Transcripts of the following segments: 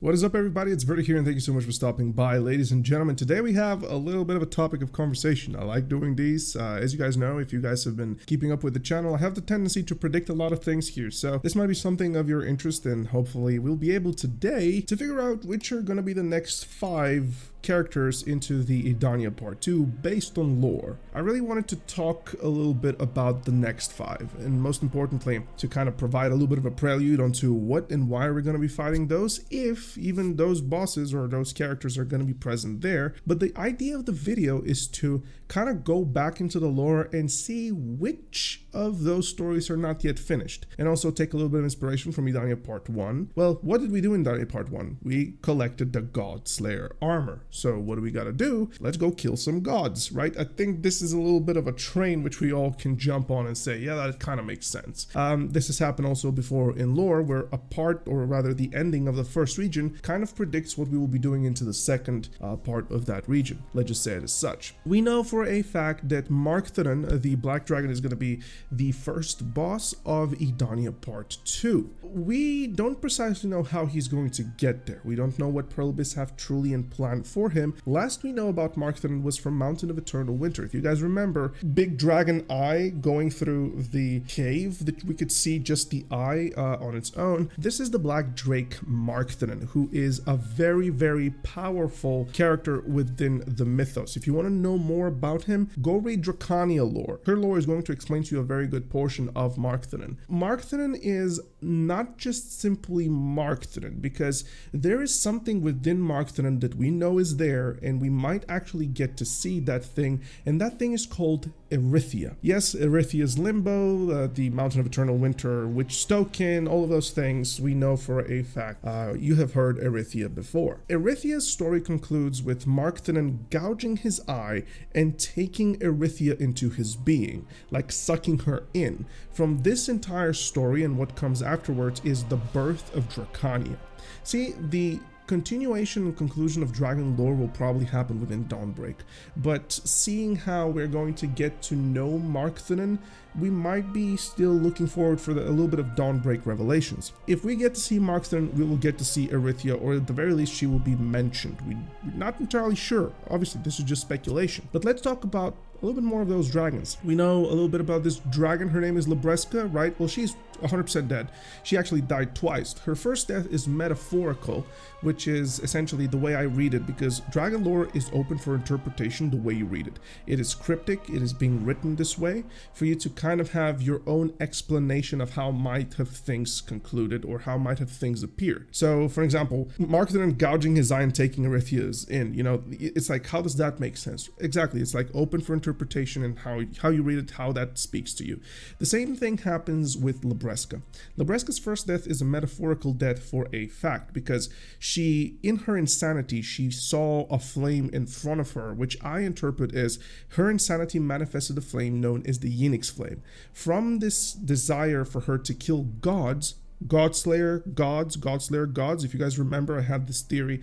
What is up, everybody? It's Verdi here, and thank you so much for stopping by. Ladies and gentlemen, today we have a little bit of a topic of conversation. I like doing these. As you guys know, if you guys have been keeping up with the channel, I have the tendency to predict a lot of things here. So this might be something of your interest, and hopefully we'll be able today to figure out which are going to be the next 5 characters into the Edania Part 2 based on lore. I really wanted to talk a little bit about the next 5, and most importantly, to kind of provide a little bit of a prelude onto what and why we're going to be fighting those, if even those bosses or those characters are going to be present there. But the idea of the video is to kind of go back into the lore and see which of those stories are not yet finished, and also take a little bit of inspiration from Edania Part 1. Well, what did we do in Edania Part 1? We collected the God Slayer armor. So what do we gotta do? Let's go kill some gods, right? I think this is a little bit of a train which we all can jump on and say, yeah, that kind of makes sense. This has happened also before in lore, where a part, or rather the ending of the first region, kind of predicts what we will be doing into the second part of that region. Let's just say it as such. We know for a fact that Markthanan, the Black Dragon, is going to be the first boss of Edania Part 2. We don't precisely know how he's going to get there. We don't know what Prelude have truly in plan for him. Last we know about Markthanan was from Mountain of Eternal Winter. If you guys remember, big dragon eye going through the cave that we could see just the eye on its own. This is the Black Drake Markthanan, who is a very, very powerful character within the mythos. If you want to know more about him, go read Dracania lore. Her lore is going to explain to you a very good portion of Markthanan. Markthanan is not just simply Markthanan, because there is something within Markthanan that we know is there, and we might actually get to see that thing, and that thing is called Erethea. Yes, Erethea's limbo, the Mountain of Eternal Winter, Witch Stoken, all of those things we know for a fact. You have heard Erethea before. Erethea's story concludes with Markthanan gouging his eye and taking Erethea into his being, like sucking her in. From this entire story and what comes afterwards is the birth of Dracania. See, the continuation and conclusion of dragon lore will probably happen within Dawnbreak, but seeing how we're going to get to know Markthanan, we might be still looking forward for a little bit of Dawnbreak revelations. If we get to see Markthanan, we will get to see Erethea, or at the very least she will be mentioned. We're not entirely sure. Obviously this is just speculation, but let's talk about a little bit more of those dragons. We know a little bit about this dragon. Her name is Labreska, right? Well, she's 100% dead. She actually died twice. Her first death is metaphorical, which is essentially the way I read it, because dragon lore is open for interpretation the way you read it. It is cryptic. It is being written this way for you to kind of have your own explanation of how might have things concluded or how might have things appeared. So, for example, Markthanan gouging his eye and taking Erethea's in, you know, it's like, how does that make sense? Exactly. It's like open for interpretation and how you read it, how that speaks to you. The same thing happens with Labreska. Labreska's first death is a metaphorical death for a fact, because she, in her insanity, she saw a flame in front of her, which I interpret as her insanity manifested a flame known as the Yinix flame. From this desire for her to kill gods, God Slayer gods, if you guys remember, I had this theory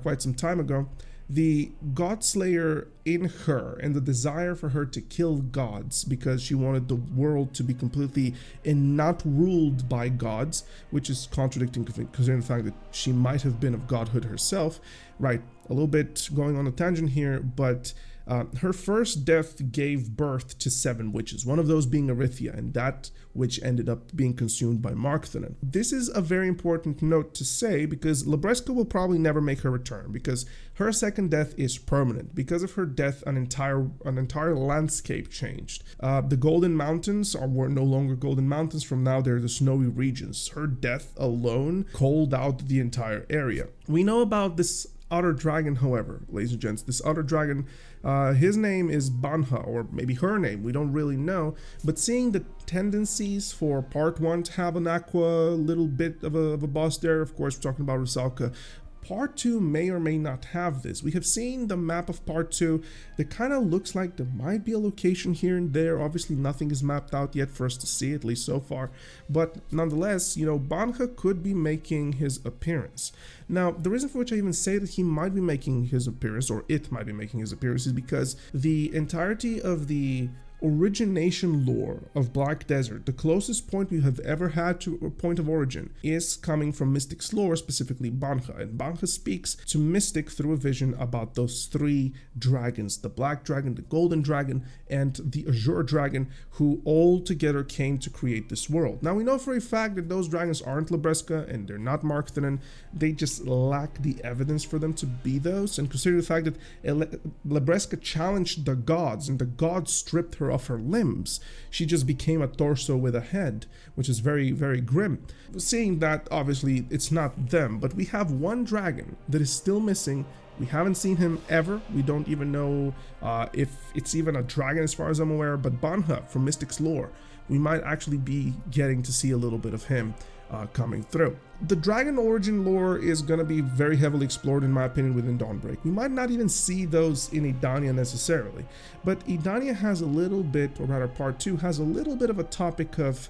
quite some time ago. The God Slayer in her and the desire for her to kill gods because she wanted the world to be completely and not ruled by gods, which is contradicting considering the fact that she might have been of godhood herself. Right, a little bit going on a tangent here, but her first death gave birth to 7 witches, one of those being Erethea, and that witch ended up being consumed by Markthanan. This is a very important note to say, because Labreska will probably never make her return, because her second death is permanent. Because of her death, an entire landscape changed. The Golden Mountains were no longer Golden Mountains. From now they're the snowy regions. Her death alone cold out the entire area. We know about this other dragon, however, ladies and gents. This other dragon, his name is Banha, or maybe her name, we don't really know, but seeing the tendencies for part 1 to have an aqua little bit of a boss there, of course we're talking about Rusalka. Part 2 may or may not have this. We have seen the map of Part 2 that kind of looks like there might be a location here and there. Obviously nothing is mapped out yet for us to see, at least so far, but nonetheless, you know, Banha could be making his appearance. Now, the reason for which I even say that he might be making his appearance, or it might be making his appearance, is because the entirety of the origination lore of Black Desert, the closest point we have ever had to a point of origin is coming from Mystic's lore, specifically Banha. And Banha speaks to Mystic through a vision about those three dragons, the Black Dragon, the Golden Dragon, and the Azure Dragon, who all together came to create this world. Now, we know for a fact that those dragons aren't Labreska and they're not Markthanan. They just lack the evidence for them to be those. And consider the fact that Labreska challenged the gods and the gods stripped her of her limbs. She just became a torso with a head, which is very, very grim. Seeing that, obviously, it's not them, but we have one dragon that is still missing. We haven't seen him ever. We don't even know if it's even a dragon as far as I'm aware, but Banha from Mystic's lore, we might actually be getting to see a little bit of him coming through. The dragon origin lore is going to be very heavily explored, in my opinion, within Dawnbreak. We might not even see those in Edania necessarily, but Edania has a little bit, or rather part 2 has a little bit of a topic of,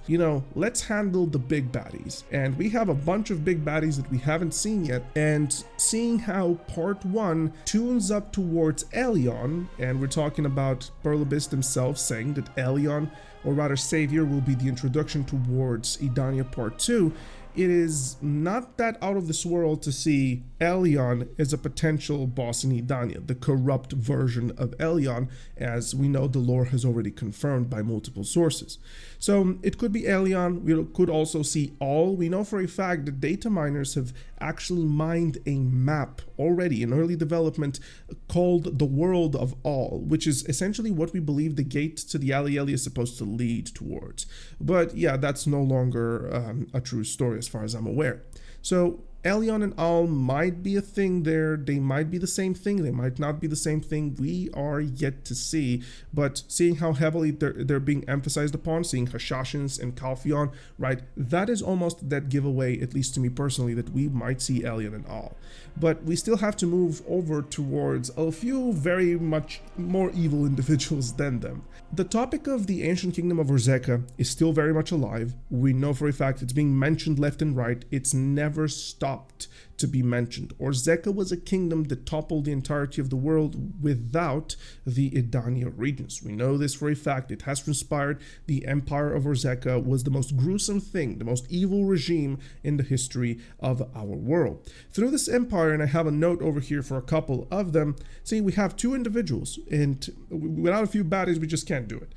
let's handle the big baddies. And we have a bunch of big baddies that we haven't seen yet, and seeing how part 1 tunes up towards Elion, and we're talking about Prelude himself saying that Elion, or rather Savior, will be the introduction towards Edania part 2, it is not that out of this world to see Elion as a potential boss in Edania, the corrupt version of Elion, as we know the lore has already confirmed by multiple sources. So it could be Elion. We could also see Aal. We know for a fact that data miners have actually mined a map already in early development called the World of Aal, which is essentially what we believe the gate to the Eli is supposed to lead towards. But yeah, that's no longer a true story as far as I'm aware. So Elion and Aal might be a thing there. They might be the same thing. They might not be the same thing. We are yet to see. But seeing how heavily they're being emphasized upon, seeing Hashashins and Kalfion, right, that is almost that giveaway, at least to me personally, that we might see Elion and Aal. But we still have to move over towards a few very much more evil individuals than them. The topic of the ancient kingdom of Orzeka is still very much alive. We know for a fact it's being mentioned left and right. It's never stopped to be mentioned. Orzeka was a kingdom that toppled the entirety of the world without the Edania regions. We know this for a fact. It has transpired. The empire of Orzeka was the most gruesome thing, the most evil regime in the history of our world. Through this empire, and I have a note over here for a couple of them, see, we have two individuals, and without a few baddies, we just can't do it.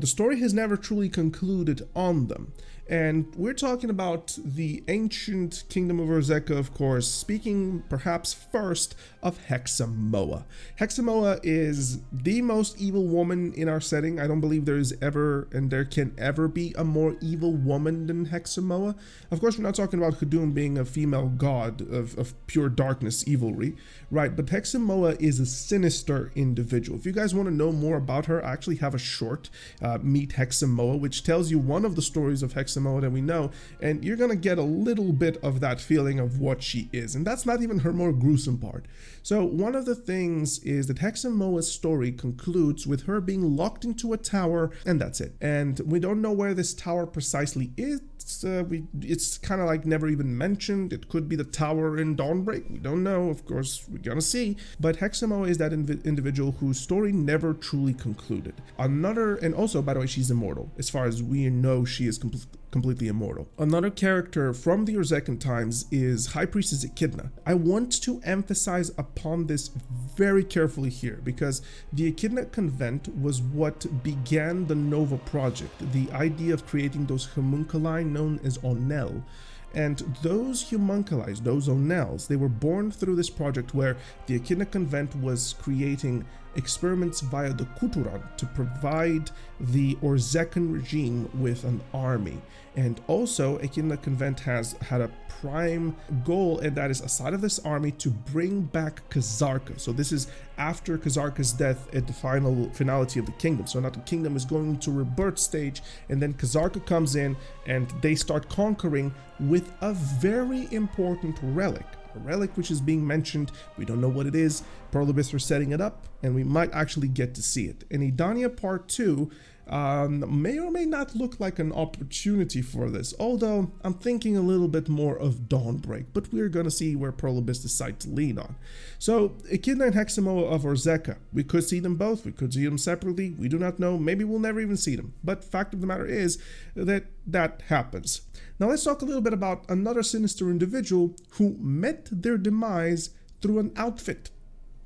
The story has never truly concluded on them. And we're talking about the ancient kingdom of Orzeka, of course, speaking perhaps first of Hexa. Hexa is the most evil woman in our setting. I don't believe there is ever and there can ever be a more evil woman than Hexa. Of course, we're not talking about Hadum being a female god of pure darkness, evilry, right? But Hexa is a sinister individual. If you guys want to know more about her, I actually have a short, Meet Hexa, which tells you one of the stories of Hexa that we know, and you're gonna get a little bit of that feeling of what she is, and that's not even her more gruesome part. So one of the things is that Hexamoa's story concludes with her being locked into a tower, and that's it. And we don't know where this tower precisely is. It's kind of like never even mentioned. It could be the tower in Dawnbreak. We don't know. Of course, we're gonna see. But Hexamoa is that individual whose story never truly concluded. And also, by the way, she's immortal. As far as we know, she is completely immortal. Another character from the Orzekan times is High Priestess Echidna. I want to emphasize upon this very carefully here, because the Echidna Convent was what began the Nova project, the idea of creating those homunculi known as Onel. And those homunculi, those Onels, they were born through this project where the Echidna Convent was creating experiments via the Kuturan to provide the Orzekan regime with an army. And also, Echidna Convent has had a prime goal, and that is, aside of this army, to bring back Kazarka. So this is after Kazarka's death at the finality of the kingdom. So now the kingdom is going into rebirth stage, and then Kazarka comes in and they start conquering with a very important relic. A relic which is being mentioned. We don't know what it is. Prelude are setting it up, and we might actually get to see it. In Edania Part 2, may or may not look like an opportunity for this, although I'm thinking a little bit more of Dawnbreak, but we're gonna see where Pearl Abyss decide to lean on. So Echidna and Hexa of Orzeka, we could see them both, we could see them separately, we do not know, maybe we'll never even see them, but fact of the matter is that happens. Now let's talk a little bit about another sinister individual who met their demise through an outfit.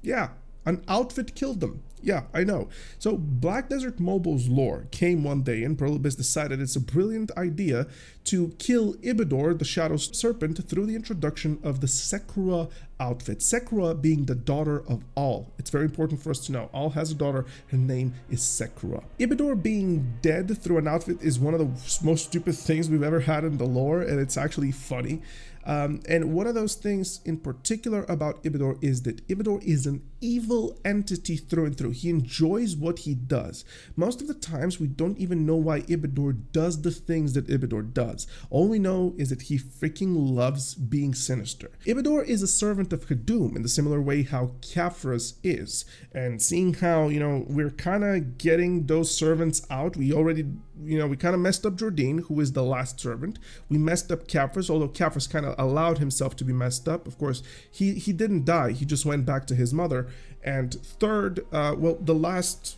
Yeah, an outfit killed them. Yeah, I know. So Black Desert Mobile's lore came one day and Pearl Abyss decided it's a brilliant idea to kill Ibedor, the Shadow Serpent, through the introduction of the Sekura outfit. Sekura being the daughter of Aal. It's very important for us to know. Aal has a daughter, her name is Sekura. Ibedor being dead through an outfit is one of the most stupid things we've ever had in the lore, and it's actually funny. And one of those things in particular about Ibedor is that Ibedor is an evil entity through and through. He enjoys what he does. Most of the times we don't even know why Ibedor does the things that Ibedor does. All we know is that he freaking loves being sinister. Ibedor is a servant of Hadum in the similar way how Khafra's is. And seeing how, we're kind of getting those servants out, we already, we kind of messed up Jordine, who is the last servant. We messed up Khafra's, although Khafra's kind of allowed himself to be messed up. Of course, he didn't die. He just went back to his mother. And third, the last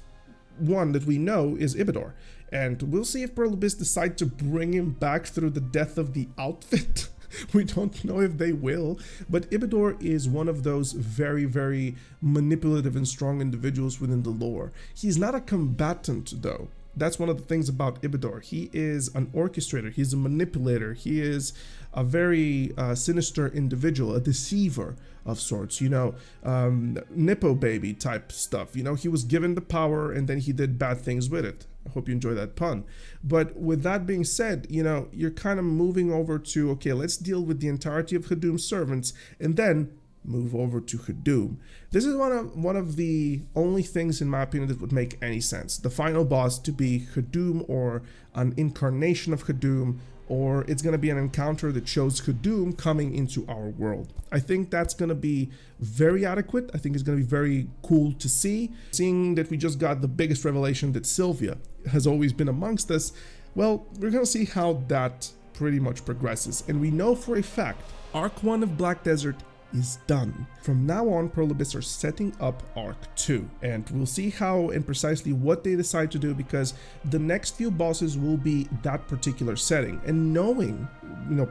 one that we know is Ibedor. And we'll see if Pearl Abyss decide to bring him back through the death of the outfit. We don't know if they will, but Ibedor is one of those very, very manipulative and strong individuals within the lore. He's not a combatant, though. That's one of the things about Ibedor. He is an orchestrator, he's a manipulator, he is a very sinister individual, a deceiver of sorts, Nippo baby type stuff. He was given the power and then he did bad things with it. I hope you enjoy that pun. But with that being said, you're kind of moving over to, okay, let's deal with the entirety of Hadum's servants and then move over to Hadum. This is one of the only things in my opinion that would make any sense. The final boss to be Hadum or an incarnation of Hadum, or it's going to be an encounter that shows Hadum coming into our world. I think that's going to be very adequate. I think it's going to be very cool to see. Seeing that we just got the biggest revelation that Sylvia has always been amongst us, well, we're going to see how that pretty much progresses. And we know for a fact, Arc 1 of Black Desert is done. From now on, Pearl Abyss are setting up Arc 2, and we'll see how and precisely what they decide to do, because the next few bosses will be that particular setting. And knowing,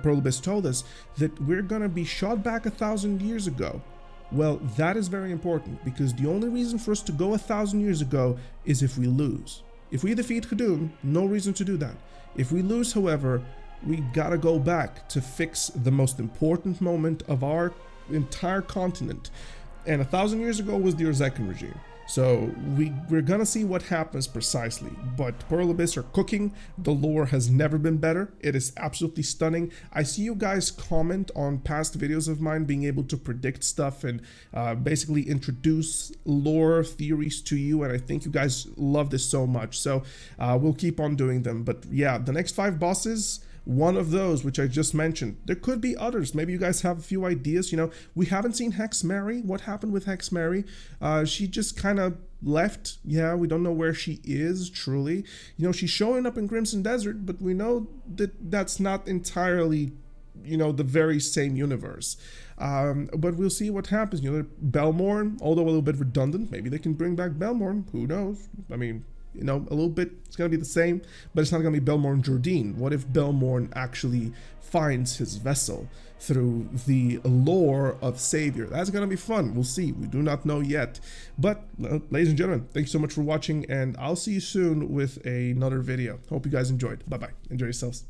Pearl Abyss told us that we're gonna be shot back 1,000 years ago. Well, that is very important, because the only reason for us to go 1,000 years ago is if we lose. If we defeat Hadum, no reason to do that. If we lose, however, we gotta go back to fix the most important moment of our entire continent, and 1,000 years ago was the Orzekan regime. So we're gonna see what happens precisely, but Pearl Abyss are cooking. The lore has never been better. It is absolutely stunning. I see you guys comment on past videos of mine being able to predict stuff and basically introduce lore theories to you, and I think you guys love this so much. So we'll keep on doing them. But yeah, the next 5 bosses, one of those which I just mentioned. There could be others. Maybe you guys have a few ideas. We haven't seen Hex Mary. What happened with Hex Mary? She just kind of left. Yeah, we don't know where she is truly. She's showing up in Crimson Desert, but we know that that's not entirely the very same universe. But we'll see what happens. Belmorn, although a little bit redundant, maybe they can bring back Belmorn. Who knows? I mean, a little bit, it's going to be the same, but it's not going to be Belmorn Jordine. What if Belmorn actually finds his vessel through the lore of Savior? That's going to be fun. We'll see. We do not know yet. But, ladies and gentlemen, thank you so much for watching, and I'll see you soon with another video. Hope you guys enjoyed. Bye-bye. Enjoy yourselves.